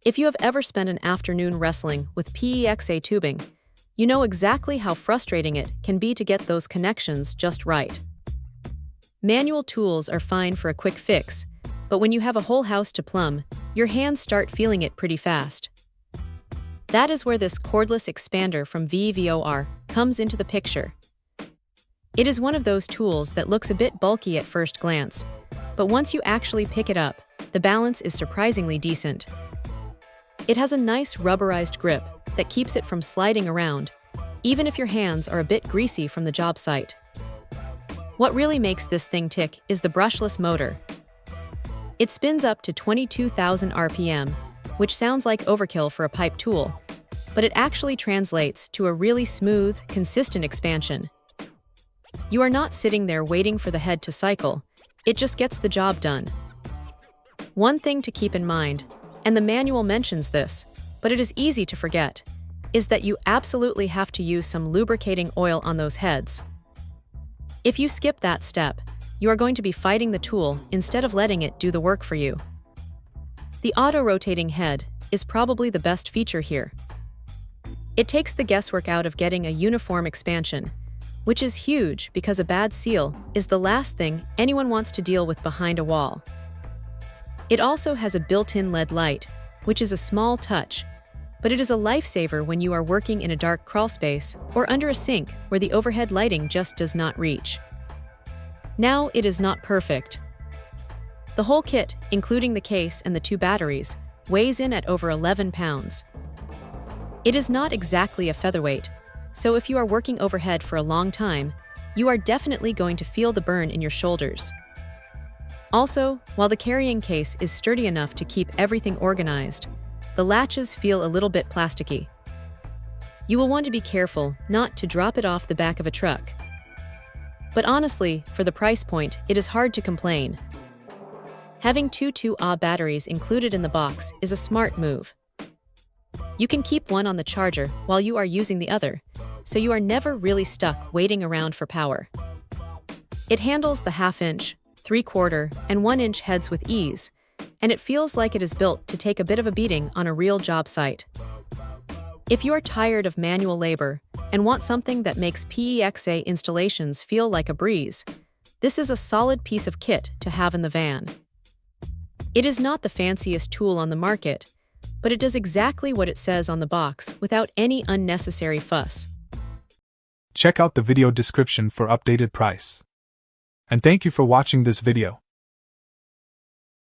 If you have ever spent an afternoon wrestling with PEX-A tubing, you know exactly how frustrating it can be to get those connections just right. Manual tools are fine for a quick fix, but when you have a whole house to plumb, your hands start feeling it pretty fast. That is where this cordless expander from VEVOR comes into the picture. It is one of those tools that looks a bit bulky at first glance, but once you actually pick it up, the balance is surprisingly decent. It has a nice rubberized grip that keeps it from sliding around, even if your hands are a bit greasy from the job site. What really makes this thing tick is the brushless motor. It spins up to 22,000 RPM, which sounds like overkill for a pipe tool, but it actually translates to a really smooth, consistent expansion. You are not sitting there waiting for the head to cycle, it just gets the job done. One thing to keep in mind, and the manual mentions this, but it is easy to forget, is that you absolutely have to use some lubricating oil on those heads. If you skip that step, you are going to be fighting the tool instead of letting it do the work for you. The auto-rotating head is probably the best feature here. It takes the guesswork out of getting a uniform expansion, which is huge because a bad seal is the last thing anyone wants to deal with behind a wall. It also has a built-in LED light, which is a small touch, but it is a lifesaver when you are working in a dark crawlspace or under a sink where the overhead lighting just does not reach. Now, it is not perfect. The whole kit, including the case and the 2 batteries, weighs in at over 11 pounds. It is not exactly a featherweight, so if you are working overhead for a long time, you are definitely going to feel the burn in your shoulders. Also, while the carrying case is sturdy enough to keep everything organized, the latches feel a little bit plasticky. You will want to be careful not to drop it off the back of a truck. But honestly, for the price point, it is hard to complain. Having 2 2Ah batteries included in the box is a smart move. You can keep one on the charger while you are using the other, so you are never really stuck waiting around for power. It handles the 1/2 inch, 3/4, and 1 inch heads with ease, and it feels like it is built to take a bit of a beating on a real job site. If you are tired of manual labor and want something that makes PEX-A installations feel like a breeze, this is a solid piece of kit to have in the van. It is not the fanciest tool on the market, but it does exactly what it says on the box without any unnecessary fuss. Check out the video description for updated price. And thank you for watching this video.